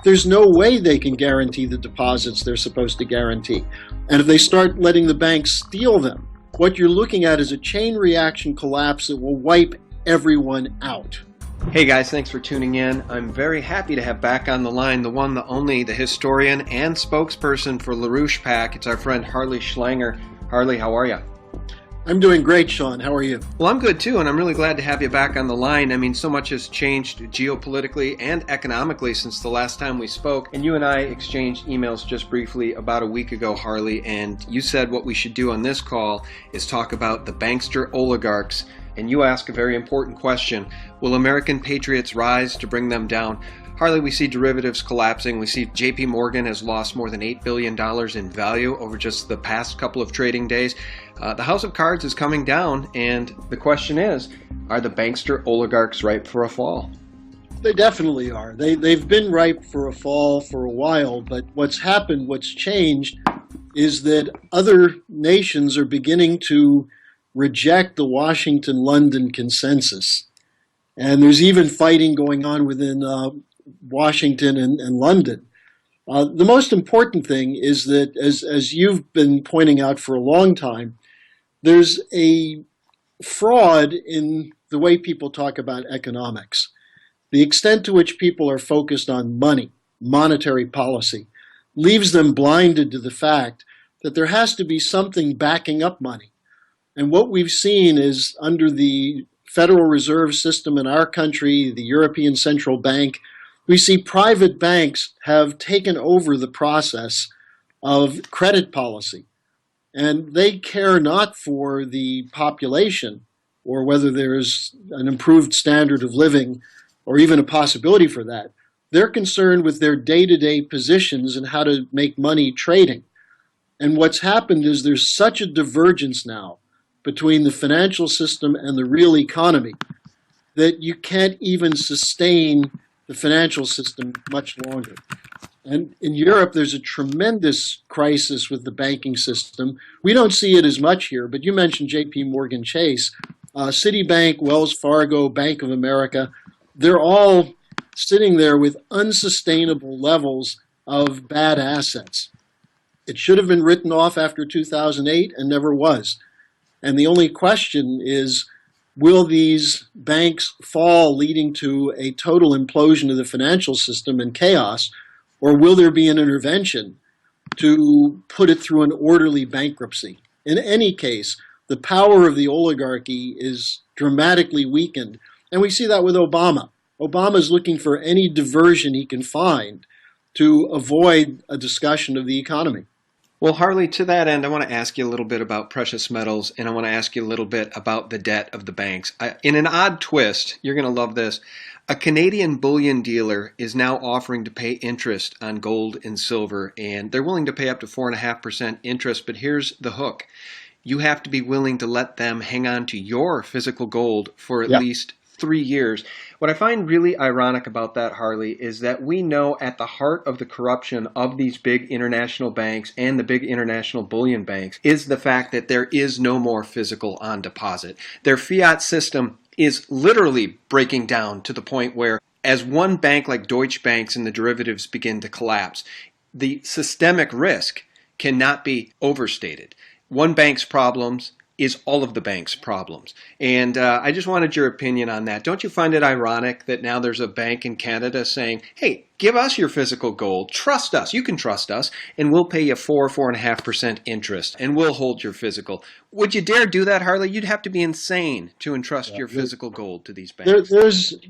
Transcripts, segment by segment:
there's no way they can guarantee the deposits they're supposed to guarantee. And if they start letting the banks steal them, what you're looking at is a chain reaction collapse that will wipe everyone out. Hey guys, thanks for tuning in. I'm very happy to have back on the line the one, the only, the historian and spokesperson for LaRouche PAC. It's our friend Harley Schlanger. Harley, how are you? I'm doing great, Sean. How are you? Well, I'm good too, and I'm really glad to have you back on the line. I mean, so much has changed geopolitically and economically since the last time we spoke. And you and I exchanged emails just briefly about a week ago, Harley, and you said what we should do on this call is talk about the bankster oligarchs. And you ask a very important question: will American patriots rise to bring them down? Harley, we see derivatives collapsing. We see JP Morgan has lost more than $8 billion in value over just the past couple of trading days. The house of cards is coming down, and the question is, are the bankster oligarchs ripe for a fall? They definitely are. They've been ripe for a fall for a while, but what's happened, what's changed, is that other nations are beginning to reject the Washington-London consensus. And there's even fighting going on within Washington and London. The most important thing is that, as you've been pointing out for a long time, there's a fraud in the way people talk about economics. The extent to which people are focused on money, monetary policy, leaves them blinded to the fact that there has to be something backing up money. And what we've seen is, under the Federal Reserve System in our country, the European Central Bank, we see private banks have taken over the process of credit policy. And they care not for the population or whether there's an improved standard of living or even a possibility for that. They're concerned with their day-to-day positions and how to make money trading. And what's happened is there's such a divergence now between the financial system and the real economy that you can't even sustain the financial system much longer. And in Europe, there's a tremendous crisis with the banking system. We don't see it as much here, but you mentioned JP Morgan Chase, Citibank, Wells Fargo, Bank of America. They're all sitting there with unsustainable levels of bad assets. It should have been written off after 2008 and never was. And the only question is, will these banks fall, leading to a total implosion of the financial system and chaos, or will there be an intervention to put it through an orderly bankruptcy? In any case, the power of the oligarchy is dramatically weakened. And we see that with Obama. Obama is looking for any diversion he can find to avoid a discussion of the economy. Well, Harley, to that end, I want to ask you a little bit about precious metals, and I want to ask you a little bit about the debt of the banks. In an odd twist, you're going to love this, a Canadian bullion dealer is now offering to pay interest on gold and silver, and they're willing to pay up to 4.5% interest, but here's the hook. You have to be willing to let them hang on to your physical gold for at least 3 years. What I find really ironic about that, Harley, is that we know at the heart of the corruption of these big international banks and the big international bullion banks is the fact that there is no more physical on deposit. Their fiat system is literally breaking down to the point where, as one bank like Deutsche Bank and the derivatives begin to collapse, the systemic risk cannot be overstated. One bank's problems is all of the bank's problems. And I just wanted your opinion on that. Don't you find it ironic that now there's a bank in Canada saying, hey, give us your physical gold, trust us, you can trust us, and we'll pay you 4.5% interest, and we'll hold your physical. Would you dare do that, Harley? You'd have to be insane to entrust your physical gold to these banks.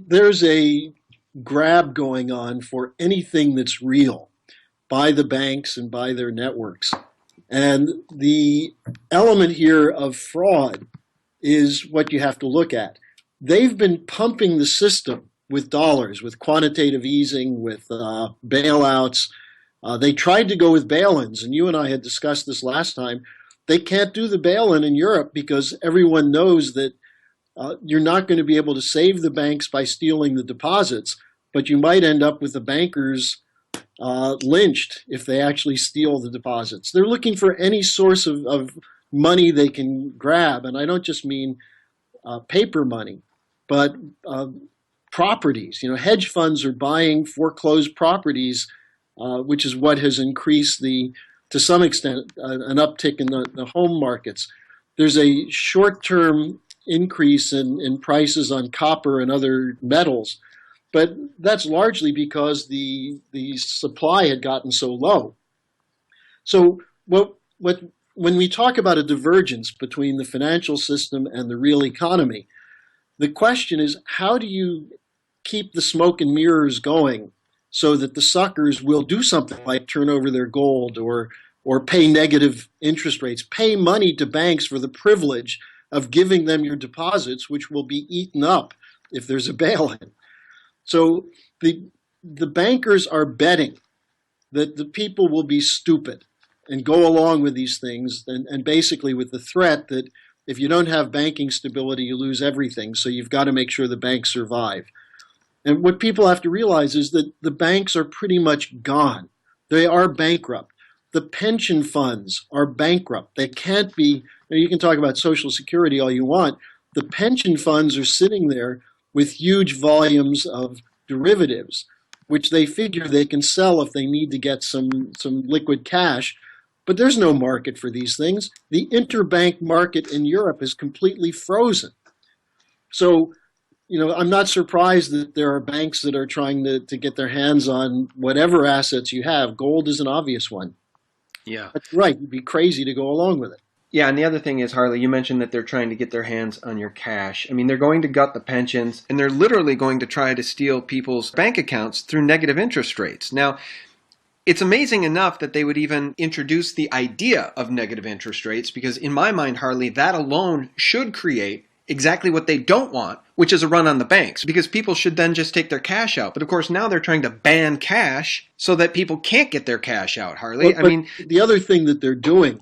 There's a grab going on for anything that's real by the banks and by their networks. And the element here of fraud is what you have to look at. They've been pumping the system with dollars, with quantitative easing, with bailouts. They tried to go with bail-ins, and you and I had discussed this last time. They can't do the bail-in in Europe because everyone knows that you're not going to be able to save the banks by stealing the deposits, but you might end up with the bankers lynched if they actually steal the deposits. They're looking for any source of money they can grab, and I don't just mean paper money, but properties. Hedge funds are buying foreclosed properties, which is what has increased to some extent, an uptick in the home markets. There's a short-term increase in prices on copper and other metals, but that's largely because the supply had gotten so low. So when we talk about a divergence between the financial system and the real economy, the question is, how do you keep the smoke and mirrors going so that the suckers will do something like turn over their gold or pay negative interest rates, pay money to banks for the privilege of giving them your deposits, which will be eaten up if there's a bail-in. So the bankers are betting that the people will be stupid and go along with these things, and basically with the threat that if you don't have banking stability, you lose everything. So you've got to make sure the banks survive. And what people have to realize is that the banks are pretty much gone. They are bankrupt. The pension funds are bankrupt. They can't be, you can talk about Social Security all you want. The pension funds are sitting there with huge volumes of derivatives, which they figure they can sell if they need to get some liquid cash. But there's no market for these things. The interbank market in Europe is completely frozen. So, I'm not surprised that there are banks that are trying to get their hands on whatever assets you have. Gold is an obvious one. Yeah. That's right. It'd be crazy to go along with it. Yeah, and the other thing is, Harley, you mentioned that they're trying to get their hands on your cash. I mean, they're going to gut the pensions, and they're literally going to try to steal people's bank accounts through negative interest rates. Now, it's amazing enough that they would even introduce the idea of negative interest rates, because in my mind, Harley, that alone should create exactly what they don't want, which is a run on the banks, because people should then just take their cash out. But of course, now they're trying to ban cash so that people can't get their cash out, Harley. But the other thing that they're doing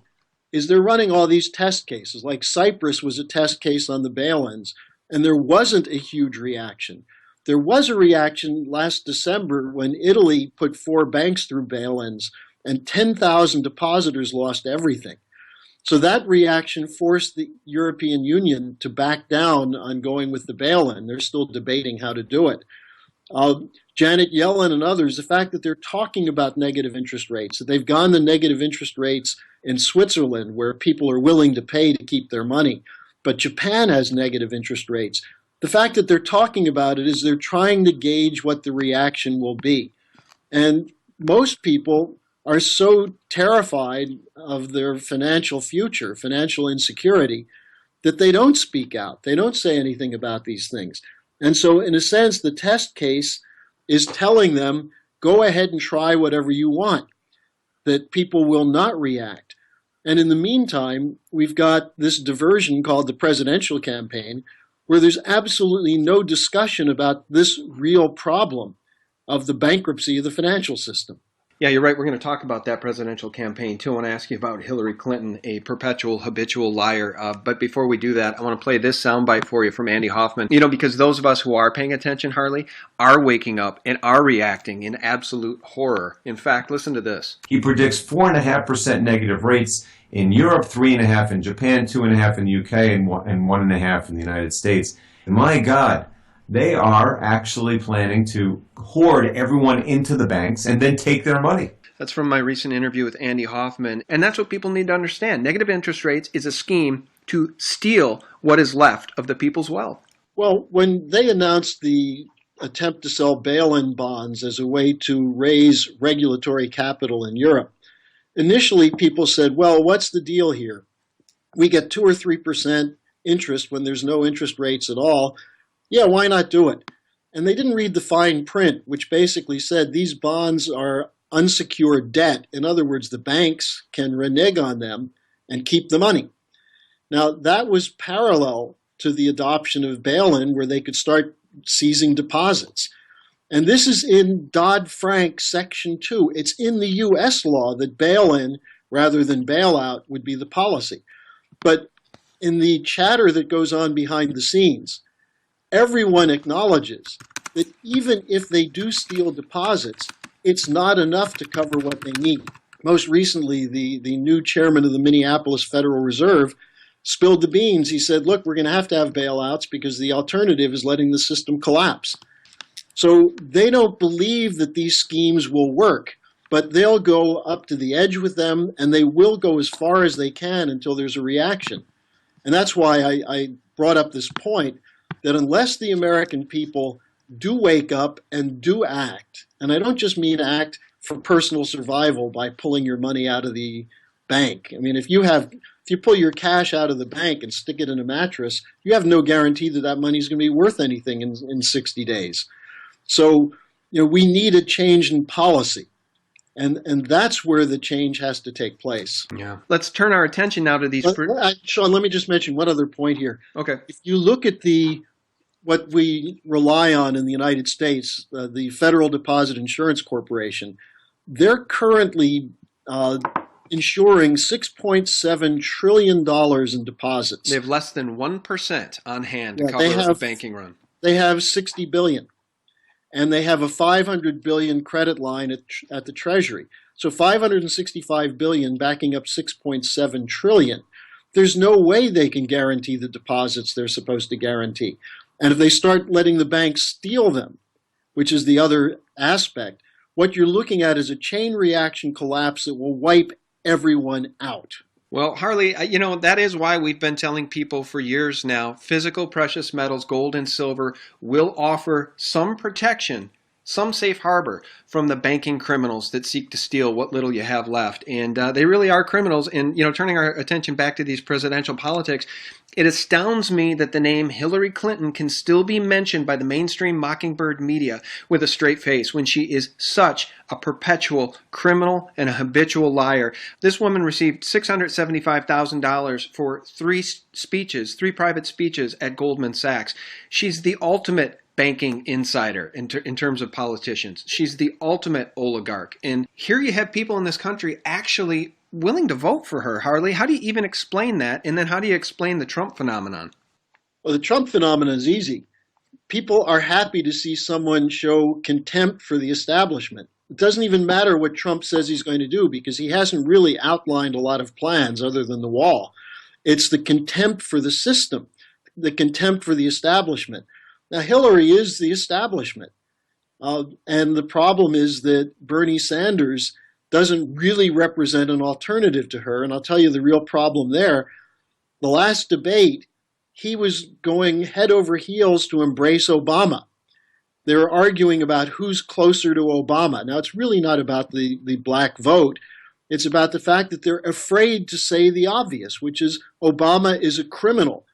is they're running all these test cases. Like Cyprus was a test case on the bail-ins, and there wasn't a huge reaction. There was a reaction last December when Italy put 4 banks through bail-ins, and 10,000 depositors lost everything. So that reaction forced the European Union to back down on going with the bail-in. They're still debating how to do it. Janet Yellen and others, the fact that they're talking about negative interest rates, that they've gone to negative interest rates in Switzerland where people are willing to pay to keep their money, but Japan has negative interest rates. The fact that they're talking about it is they're trying to gauge what the reaction will be. And most people are so terrified of their financial future, financial insecurity, that they don't speak out. They don't say anything about these things. And so in a sense, the test case is telling them, go ahead and try whatever you want, that people will not react. And in the meantime, we've got this diversion called the presidential campaign, where there's absolutely no discussion about this real problem of the bankruptcy of the financial system. Yeah, you're right. We're going to talk about that presidential campaign, too. I want to ask you about Hillary Clinton, a perpetual habitual liar. But before we do that, I want to play this soundbite for you from Andy Hoffman. Because those of us who are paying attention, Harley, are waking up and are reacting in absolute horror. In fact, listen to this. He predicts 4.5% negative rates in Europe, 3.5% in Japan, 2.5% in the UK, and 1.5% in the United States. And my God, they are actually planning to hoard everyone into the banks and then take their money. That's from my recent interview with Andy Hoffman. And that's what people need to understand. Negative interest rates is a scheme to steal what is left of the people's wealth. Well, when they announced the attempt to sell bail-in bonds as a way to raise regulatory capital in Europe, initially people said, well, what's the deal here? We get 2 or 3% interest when there's no interest rates at all. Yeah, why not do it? And they didn't read the fine print, which basically said these bonds are unsecured debt. In other words, the banks can renege on them and keep the money. Now, that was parallel to the adoption of bail-in, where they could start seizing deposits. And this is in Dodd-Frank Section 2. It's in the U.S. law that bail-in rather than bailout would be the policy. But in the chatter that goes on behind the scenes, everyone acknowledges that even if they do steal deposits, it's not enough to cover what they need. Most recently, the new chairman of the Minneapolis Federal Reserve spilled the beans. He said, look, we're going to have bailouts because the alternative is letting the system collapse. So they don't believe that these schemes will work, but they'll go up to the edge with them, and they will go as far as they can until there's a reaction. And that's why I brought up this point that unless the American people do wake up and do act, and I don't just mean act for personal survival by pulling your money out of the bank. I mean, if you pull your cash out of the bank and stick it in a mattress, you have no guarantee that that money is going to be worth anything in 60 days. So, we need a change in policy. And that's where the change has to take place. Yeah. Let's turn our attention now to these. Sean, let me just mention one other point here. Okay. If you look at what we rely on in the United States, the Federal Deposit Insurance Corporation, they're currently insuring $6.7 trillion in deposits. They have less than 1% on hand to cover the banking run. They have $60 billion. And they have a $500 billion credit line at the Treasury. So $565 billion backing up $6.7 trillion. There's no way they can guarantee the deposits they're supposed to guarantee. And if they start letting the banks steal them, which is the other aspect, what you're looking at is a chain reaction collapse that will wipe everyone out. Well, Harley, that is why we've been telling people for years now, physical precious metals, gold and silver, will offer some protection, some safe harbor from the banking criminals that seek to steal what little you have left. And they really are criminals. And, turning our attention back to these presidential politics, it astounds me that the name Hillary Clinton can still be mentioned by the mainstream mockingbird media with a straight face when she is such a perpetual criminal and a habitual liar. This woman received $675,000 for three private speeches at Goldman Sachs. She's the ultimate banking insider in terms of politicians. She's the ultimate oligarch. And here you have people in this country actually willing to vote for her. Harley, how do you even explain that? And then how do you explain the Trump phenomenon? Well, the Trump phenomenon is easy. People are happy to see someone show contempt for the establishment. It doesn't even matter what Trump says he's going to do because he hasn't really outlined a lot of plans other than the wall. It's the contempt for the system, the contempt for the establishment. Now, Hillary is the establishment. And the problem is that Bernie Sanders doesn't really represent an alternative to her. And I'll tell you the real problem there. The last debate, he was going head over heels to embrace Obama. They were arguing about who's closer to Obama. Now, it's really not about the black vote. It's about the fact that they're afraid to say the obvious, which is Obama is a criminal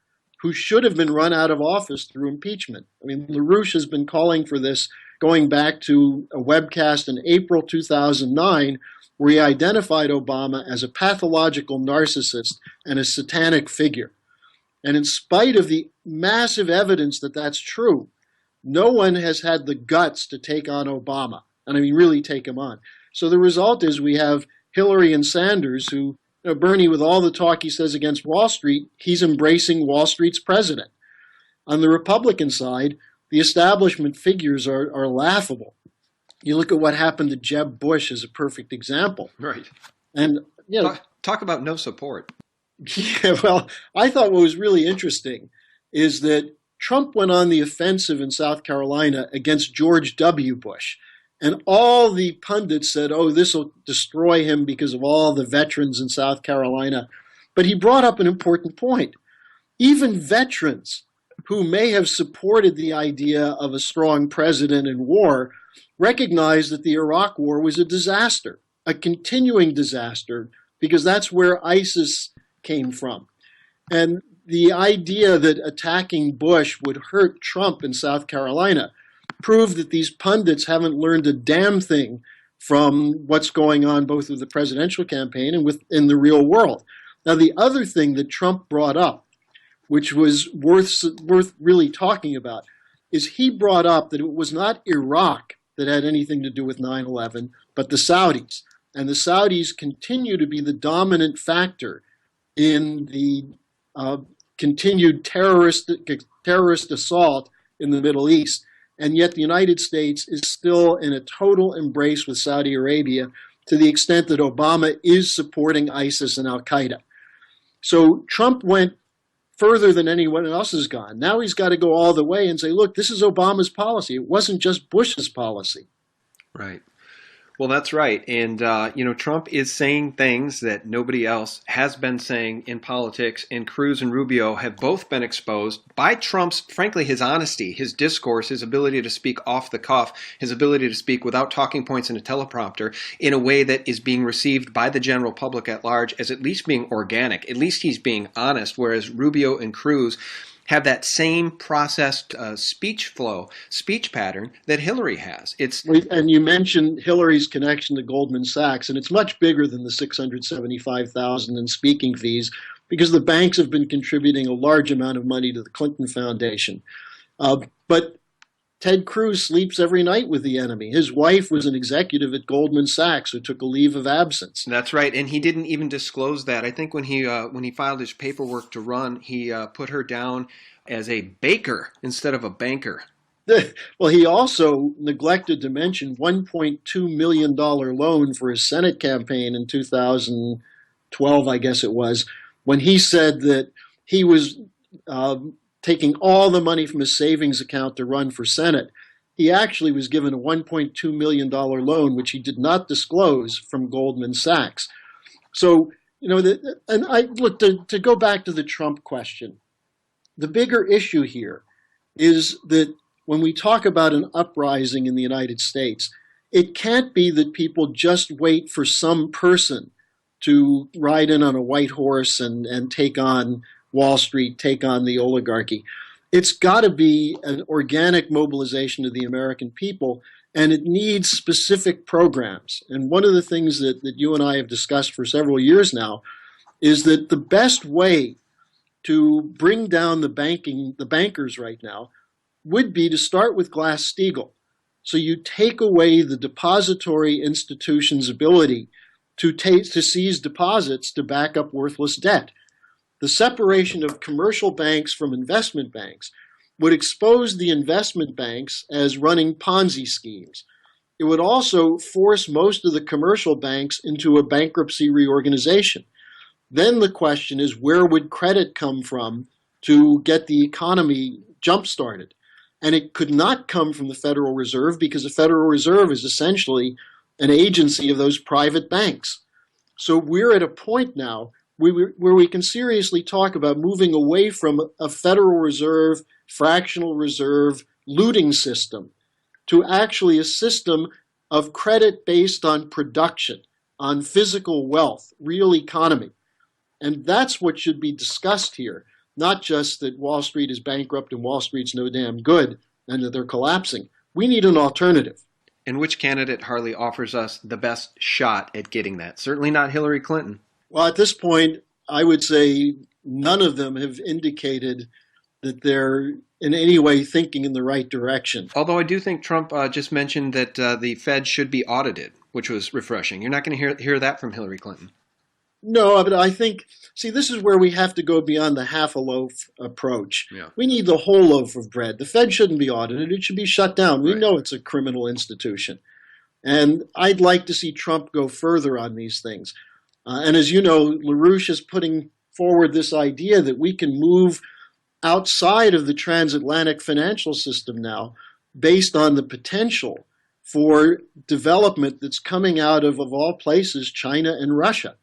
who should have been run out of office through impeachment. I mean, LaRouche has been calling for this going back to a webcast in April 2009, where he identified Obama as a pathological narcissist and a satanic figure. And in spite of the massive evidence that that's true, no one has had the guts to take on Obama. And I mean, really take him on. So the result is we have Hillary and Sanders who, Bernie, with all the talk he says against Wall Street, he's embracing Wall Street's president. On the Republican side, the establishment figures are laughable. You look at what happened to Jeb Bush as a perfect example. Right. And talk about no support. Yeah, well, I thought what was really interesting is that Trump went on the offensive in South Carolina against George W. Bush. And all the pundits said, oh, this will destroy him because of all the veterans in South Carolina. But he brought up an important point. Even veterans who may have supported the idea of a strong president in war recognized that the Iraq War was a disaster, a continuing disaster, because that's where ISIS came from. And the idea that attacking Bush would hurt Trump in South Carolina proved that these pundits haven't learned a damn thing from what's going on both with the presidential campaign and within the real world. Now, the other thing that Trump brought up, which was worth really talking about, is he brought up that it was not Iraq that had anything to do with 9/11, but the Saudis. And the Saudis continue to be the dominant factor in the continued terrorist assault in the Middle East. And yet the United States is still in a total embrace with Saudi Arabia to the extent that Obama is supporting ISIS and Al-Qaeda. So Trump went further than anyone else has gone. Now he's got to go all the way and say, look, this is Obama's policy. It wasn't just Bush's policy. Right. Well, that's right. And, Trump is saying things that nobody else has been saying in politics. And Cruz and Rubio have both been exposed by Trump's, frankly, his honesty, his discourse, his ability to speak off the cuff, his ability to speak without talking points in a teleprompter in a way that is being received by the general public at large as at least being organic. At least he's being honest, whereas Rubio and Cruz have that same processed speech pattern that Hillary has. And you mentioned Hillary's connection to Goldman Sachs, and it's much bigger than the $675,000 in speaking fees because the banks have been contributing a large amount of money to the Clinton Foundation. But Ted Cruz sleeps every night with the enemy. His wife was an executive at Goldman Sachs who took a leave of absence. That's right, and he didn't even disclose that. I think when he filed his paperwork to run, he put her down as a baker instead of a banker. Well, he also neglected to mention $1.2 million loan for his Senate campaign in 2012, I guess it was, when he said that he was taking all the money from his savings account to run for Senate. He actually was given a $1.2 million loan, which he did not disclose, from Goldman Sachs. So, to go back to the Trump question, the bigger issue here is that when we talk about an uprising in the United States, it can't be that people just wait for some person to ride in on a white horse and take on Wall Street, take on the oligarchy. It's got to be an organic mobilization of the American people, and it needs specific programs. And one of the things that you and I have discussed for several years now is that the best way to bring down the bankers right now would be to start with Glass-Steagall. So you take away the depository institution's ability to seize deposits to back up worthless debt. The separation of commercial banks from investment banks would expose the investment banks as running Ponzi schemes. It would also force most of the commercial banks into a bankruptcy reorganization. Then the question is, where would credit come from to get the economy jump-started? And it could not come from the Federal Reserve because the Federal Reserve is essentially an agency of those private banks. So we're at a point now where we can seriously talk about moving away from a Federal Reserve, fractional reserve looting system to actually a system of credit based on production, on physical wealth, real economy. And that's what should be discussed here, not just that Wall Street is bankrupt and Wall Street's no damn good and that they're collapsing. We need an alternative. And which candidate, Harley, offers us the best shot at getting that? Certainly not Hillary Clinton. Well, at this point, I would say none of them have indicated that they're in any way thinking in the right direction. Although I do think Trump just mentioned that the Fed should be audited, which was refreshing. You're not going to hear that from Hillary Clinton. No, but I think, this is where we have to go beyond the half a loaf approach. Yeah. We need the whole loaf of bread. The Fed shouldn't be audited. It should be shut down. We Right. know it's a criminal institution. And I'd like to see Trump go further on these things. And as you know, LaRouche is putting forward this idea that we can move outside of the transatlantic financial system now based on the potential for development that's coming out of all places, China and Russia.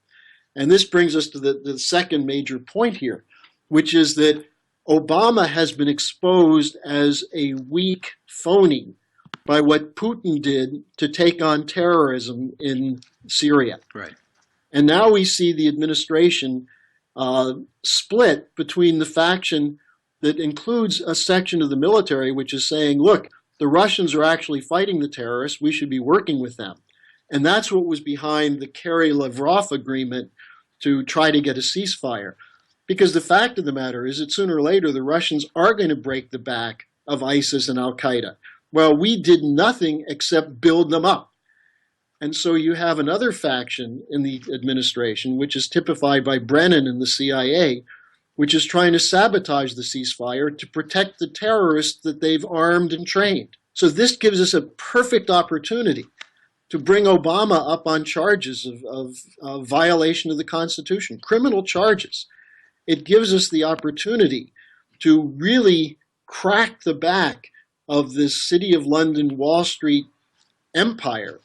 And this brings us to the second major point here, which is that Obama has been exposed as a weak phony by what Putin did to take on terrorism in Syria. Right. And now we see the administration split between the faction that includes a section of the military which is saying, look, the Russians are actually fighting the terrorists. We should be working with them. And that's what was behind the Kerry-Lavrov agreement to try to get a ceasefire. Because the fact of the matter is that sooner or later, the Russians are going to break the back of ISIS and al-Qaeda. Well, we did nothing except build them up. And so you have another faction in the administration, which is typified by Brennan and the CIA, which is trying to sabotage the ceasefire to protect the terrorists that they've armed and trained. So this gives us a perfect opportunity to bring Obama up on charges of violation of the Constitution, criminal charges. it gives us the opportunity to really crack the back of this City of London, Wall Street empire,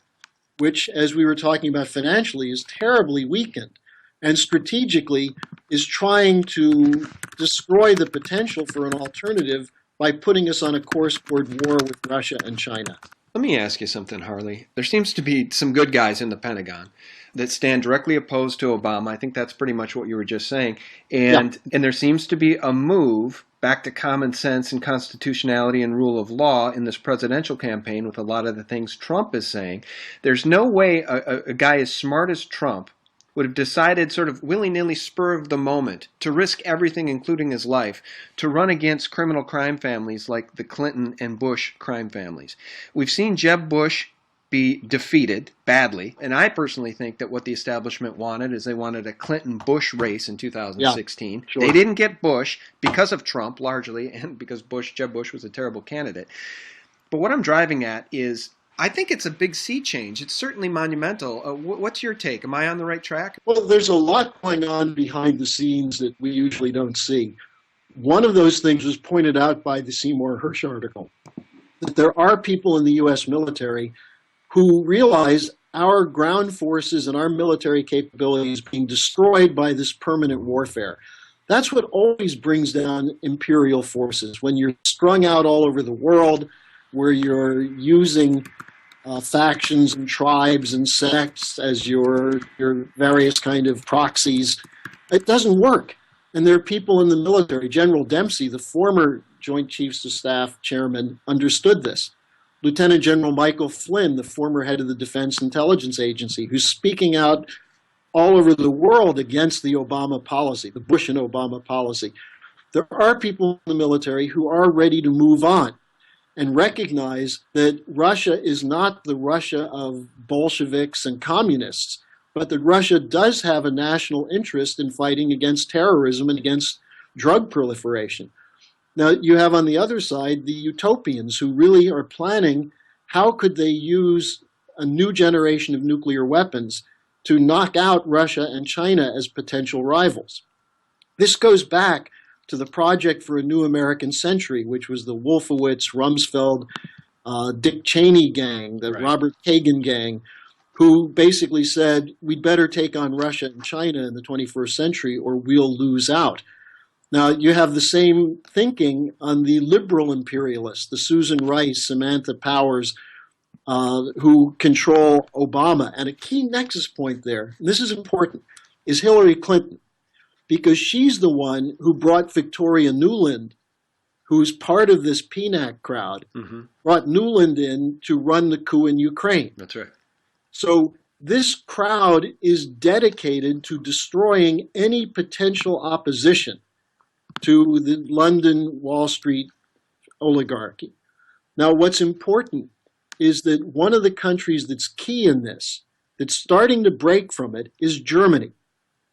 which, as we were talking about financially, is terribly weakened and strategically is trying to destroy the potential for an alternative by putting us on a course toward war with Russia and China. Let me ask you something, Harley. There seems to be some good guys in the Pentagon that stand directly opposed to Obama. I think that's pretty much what you were just saying. And there seems to be a move back to common sense and constitutionality and rule of law in this presidential campaign with a lot of the things Trump is saying. There's no way a guy as smart as Trump would have decided sort of willy-nilly, spur of the moment, to risk everything, including his life, to run against criminal crime families like the Clinton and Bush crime families. We've seen Jeb Bush be defeated badly, and I personally think that what the establishment wanted is they wanted a Clinton-Bush race in 2016. Yeah, sure. They didn't get Bush because of Trump, largely, and because Jeb Bush was a terrible candidate. But what I'm driving at is, I think it's a big sea change. It's certainly monumental. What's your take? Am I on the right track? Well, there's a lot going on behind the scenes that we usually don't see. One of those things was pointed out by the Seymour Hersh article, that there are people in the U.S. military who realize our ground forces and our military capabilities being destroyed by this permanent warfare. That's what always brings down imperial forces. When you're strung out all over the world, where you're using factions and tribes and sects as your various kind of proxies, it doesn't work. And there are people in the military. General Dempsey, the former Joint Chiefs of Staff chairman, understood this. Lieutenant General Michael Flynn, the former head of the Defense Intelligence Agency, who's speaking out all over the world against the Obama policy, the Bush and Obama policy. There are people in the military who are ready to move on and recognize that Russia is not the Russia of Bolsheviks and communists, but that Russia does have a national interest in fighting against terrorism and against drug proliferation. Now, you have on the other side the utopians who really are planning how could they use a new generation of nuclear weapons to knock out Russia and China as potential rivals. This goes back to the Project for a New American Century, which was the Wolfowitz, Rumsfeld, Dick Cheney gang, the Robert Kagan gang, who basically said, we'd better take on Russia and China in the 21st century or we'll lose out. Now, you have the same thinking on the liberal imperialists, the Susan Rice, Samantha Powers, who control Obama. And a key nexus point there, and this is important, is Hillary Clinton, because she's the one who brought Victoria Nuland, who's part of this PNAC crowd, brought Nuland in to run the coup in Ukraine. That's right. So this crowd is dedicated to destroying any potential opposition to the London Wall Street oligarchy. Now, what's important is that one of the countries that's key in this, that's starting to break from it, is Germany.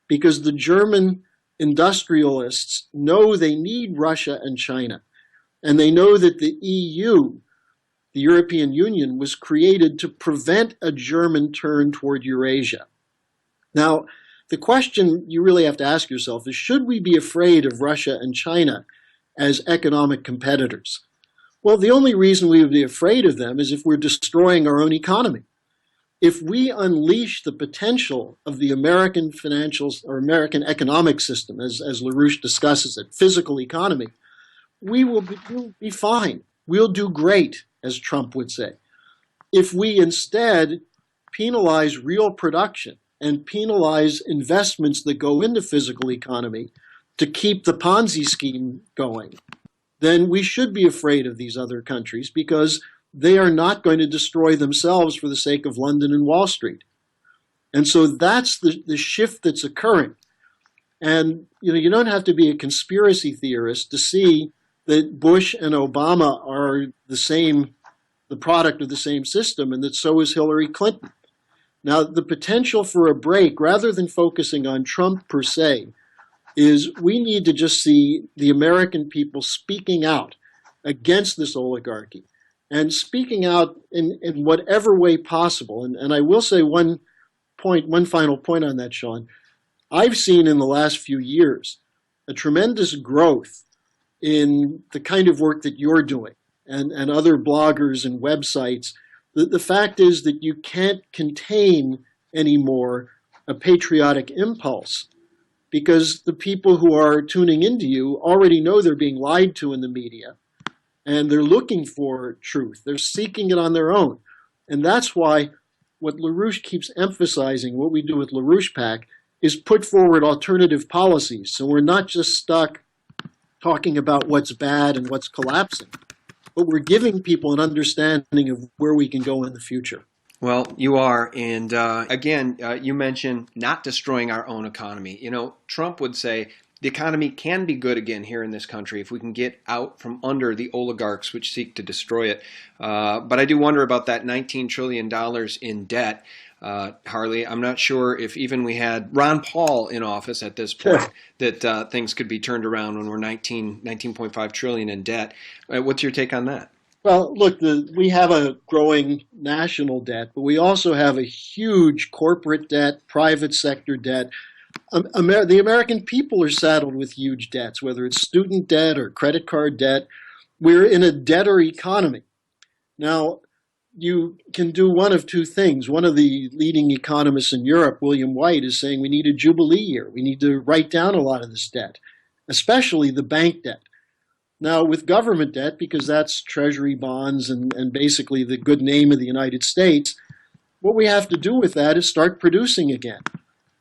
Because the German industrialists know they need Russia and China. And they know that the EU, the European Union, was created to prevent a German turn toward Eurasia. Now, the question you really have to ask yourself is, should we be afraid of Russia and China as economic competitors? Well, the only reason we would be afraid of them is if we're destroying our own economy. If we unleash the potential of the American financials or American economic system, as LaRouche discusses it, physical economy, we'll be fine. We'll do great, as Trump would say. If we instead penalize real production and penalize investments that go into physical economy to keep the Ponzi scheme going, then we should be afraid of these other countries because they are not going to destroy themselves for the sake of London and Wall Street. And so that's the shift that's occurring. And you don't have to be a conspiracy theorist to see that Bush and Obama are the product of the same system, and that so is Hillary Clinton. Now, the potential for a break, rather than focusing on Trump per se, is we need to just see the American people speaking out against this oligarchy. And speaking out in whatever way possible. And I will say one final point on that, Sean. I've seen in the last few years a tremendous growth in the kind of work that you're doing and other bloggers and websites. The fact is that you can't contain anymore a patriotic impulse because the people who are tuning into you already know they're being lied to in the media and they're looking for truth. They're seeking it on their own. And that's why what LaRouche keeps emphasizing, what we do with LaRouche PAC, is put forward alternative policies. So we're not just stuck talking about what's bad and what's collapsing, but we're giving people an understanding of where we can go in the future. Well, you are. And again, you mentioned not destroying our own economy. You know, Trump would say the economy can be good again here in this country if we can get out from under the oligarchs which seek to destroy it. But I do wonder about that $19 trillion in debt. Harley, I'm not sure if even we had Ron Paul in office at this point that things could be turned around when we're 19.5 trillion in debt. What's your take on that? Well, look, we have a growing national debt, but we also have a huge corporate debt, private sector debt. The American people are saddled with huge debts, whether it's student debt or credit card debt. We're in a debtor economy. Now, you can do one of two things. One of the leading economists in Europe, William White, is saying we need a jubilee year. We need to write down a lot of this debt, especially the bank debt. Now, with government debt, because that's treasury bonds and basically the good name of the United States, what we have to do with that is start producing again.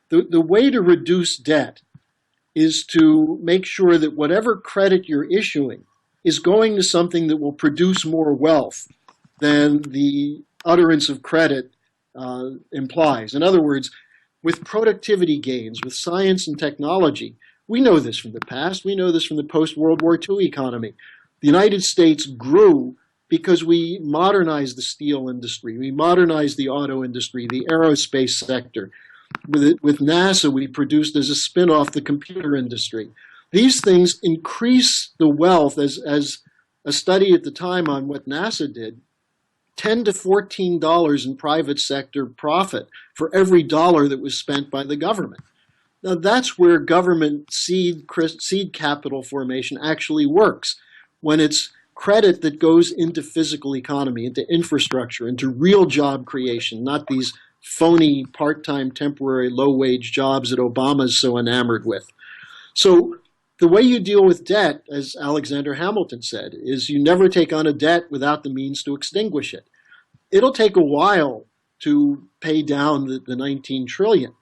The way to reduce debt is to make sure that whatever credit you're issuing is going to something that will produce more wealth than the utterance of credit implies. In other words, with productivity gains, with science and technology, we know this from the past. We know this from the post-World War II economy. The United States grew because we modernized the steel industry. We modernized the auto industry, the aerospace sector. With NASA, we produced as a spin-off the computer industry. These things increase the wealth, as a study at the time on what NASA did, $10 to $14 in private sector profit for every dollar that was spent by the government. Now, that's where government seed capital formation actually works, when it's credit that goes into physical economy, into infrastructure, into real job creation, not these phony part-time, temporary, low-wage jobs that Obama is so enamored with. So the way you deal with debt, as Alexander Hamilton said, is you never take on a debt without the means to extinguish it. It'll take a while to pay down the 19 trillion,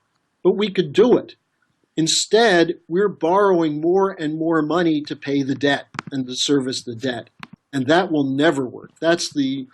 but we could do it. Instead, we're borrowing more and more money to pay the debt and to service the debt. And that will never work. That's the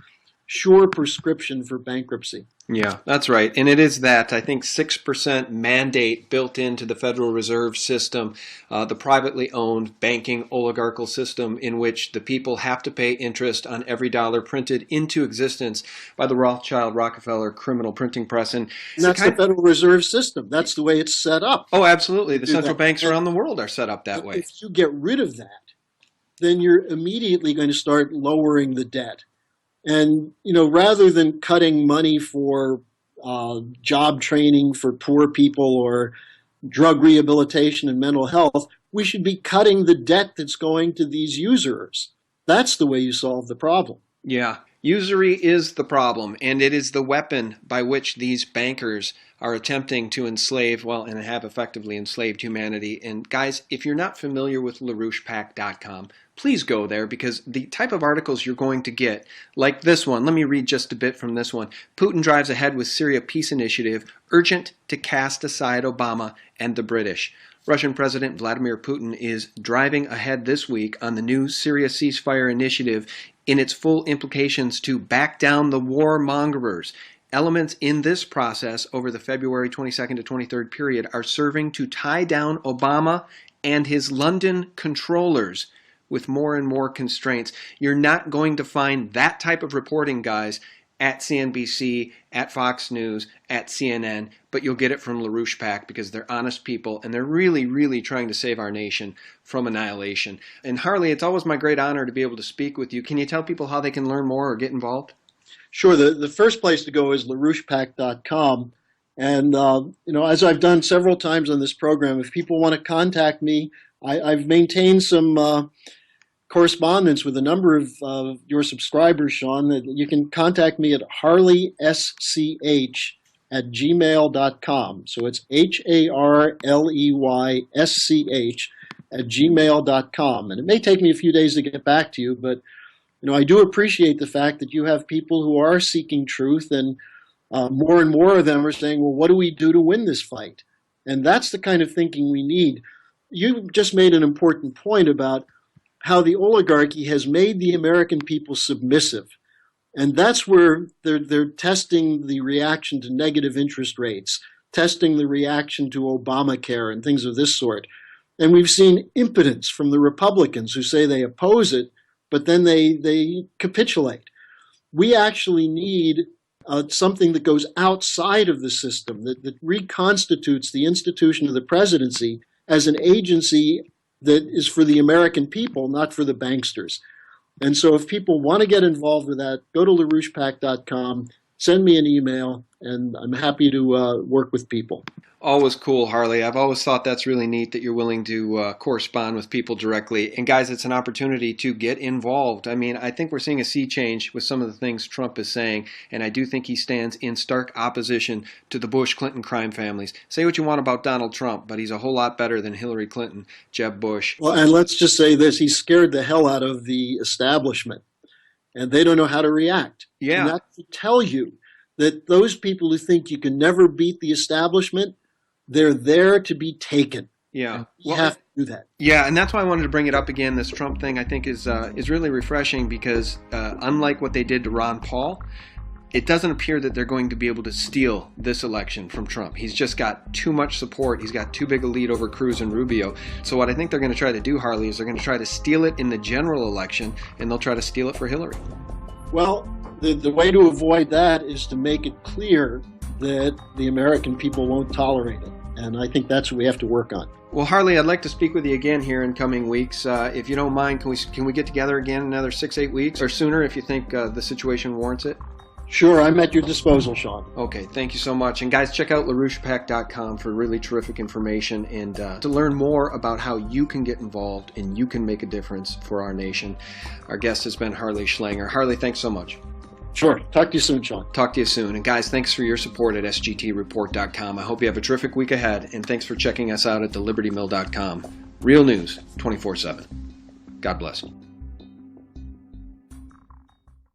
sure prescription for bankruptcy. Yeah, that's right. And it is that, I think, 6% mandate built into the Federal Reserve System, the privately owned banking oligarchical system in which the people have to pay interest on every dollar printed into existence by the Rothschild Rockefeller criminal printing press. And that's the Federal Reserve System. That's the way it's set up. Oh, absolutely. The central banks around the world are set up that way. If you get rid of that, then you're immediately going to start lowering the debt. And, rather than cutting money for job training for poor people or drug rehabilitation and mental health, we should be cutting the debt that's going to these usurers. That's the way you solve the problem. Yeah. Usury is the problem, and it is the weapon by which these bankers are attempting to enslave, and have effectively enslaved humanity. And guys, if you're not familiar with LaRouchePAC.com, please go there, because the type of articles you're going to get, like this one, let me read just a bit from this one. Putin drives ahead with Syria peace initiative, urgent to cast aside Obama and the British. Russian President Vladimir Putin is driving ahead this week on the new Syria ceasefire initiative in its full implications to back down the warmongers. Elements in this process over the February 22nd to 23rd period are serving to tie down Obama and his London controllers with more and more constraints. You're not going to find that type of reporting, guys, at CNBC, at Fox News, at CNN, but you'll get it from LaRouche PAC because they're honest people and they're really, really trying to save our nation from annihilation. And Harley, it's always my great honor to be able to speak with you. Can you tell people how they can learn more or get involved? Sure. The first place to go is LaRouchePAC.com. And, as I've done several times on this program, if people want to contact me, I've maintained some correspondence with a number of your subscribers, Sean. That you can contact me at harleysch@gmail.com. So it's HARLEYSCH@gmail.com. And it may take me a few days to get back to you, but I do appreciate the fact that you have people who are seeking truth, and more and more of them are saying, well, what do we do to win this fight? And that's the kind of thinking we need. You just made an important point about how the oligarchy has made the American people submissive. And that's where they're testing the reaction to negative interest rates, testing the reaction to Obamacare and things of this sort. And we've seen impotence from the Republicans who say they oppose it, but then they capitulate. We actually need something that goes outside of the system, that reconstitutes the institution of the presidency as an agency that is for the American people, not for the banksters. And so if people want to get involved with that, go to LaRouchePAC.com, send me an email, and I'm happy to work with people. Always cool, Harley. I've always thought that's really neat that you're willing to correspond with people directly. And guys, it's an opportunity to get involved. I mean, I think we're seeing a sea change with some of the things Trump is saying, and I do think he stands in stark opposition to the Bush-Clinton crime families. Say what you want about Donald Trump, but he's a whole lot better than Hillary Clinton, Jeb Bush. Well, and let's just say this, he scared the hell out of the establishment, and they don't know how to react. Yeah. And that should tell you that those people who think you can never beat the establishment, they're there to be taken. Yeah. You have to do that. Yeah, and that's why I wanted to bring it up again. This Trump thing, I think, is really refreshing because unlike what they did to Ron Paul, it doesn't appear that they're going to be able to steal this election from Trump. He's just got too much support. He's got too big a lead over Cruz and Rubio. So what I think they're going to try to do, Harley, is they're going to try to steal it in the general election, and they'll try to steal it for Hillary. Well, the way to avoid that is to make it clear that the American people won't tolerate it. And I think that's what we have to work on. Well, Harley, I'd like to speak with you again here in coming weeks. If you don't mind, can we get together again in another 6-8 weeks or sooner if you think the situation warrants it? Sure, I'm at your disposal, Sean. Okay, thank you so much. And guys, check out LaRouchePAC.com for really terrific information and to learn more about how you can get involved and you can make a difference for our nation. Our guest has been Harley Schlanger. Harley, thanks so much. Sure. Talk to you soon, Sean. Talk to you soon. And guys, thanks for your support at sgtreport.com. I hope you have a terrific week ahead, and thanks for checking us out at thelibertymill.com. Real news, 24/7. God bless.